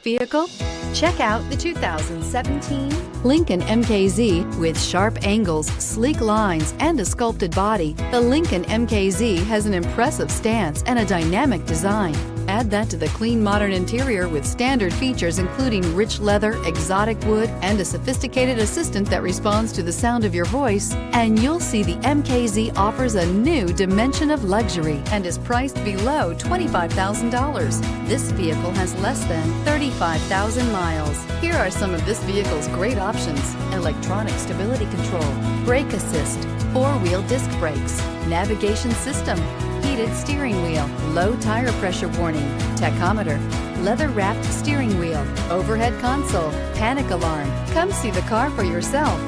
vehicle? Check out the 2017 Lincoln MKZ. With sharp angles, sleek lines, and a sculpted body, the Lincoln MKZ has an impressive stance and a dynamic design. Add that to the clean, modern interior with standard features including rich leather, exotic wood, and a sophisticated assistant that responds to the sound of your voice, and you'll see the MKZ offers a new dimension of luxury and is priced below $25,000. This vehicle has less than 35,000 miles. Here are some of this vehicle's great options: electronic stability control, brake assist, four-wheel disc brakes, navigation system, heated steering wheel, low tire pressure warning, tachometer, leather-wrapped steering wheel, overhead console, panic alarm. Come see the car for yourself.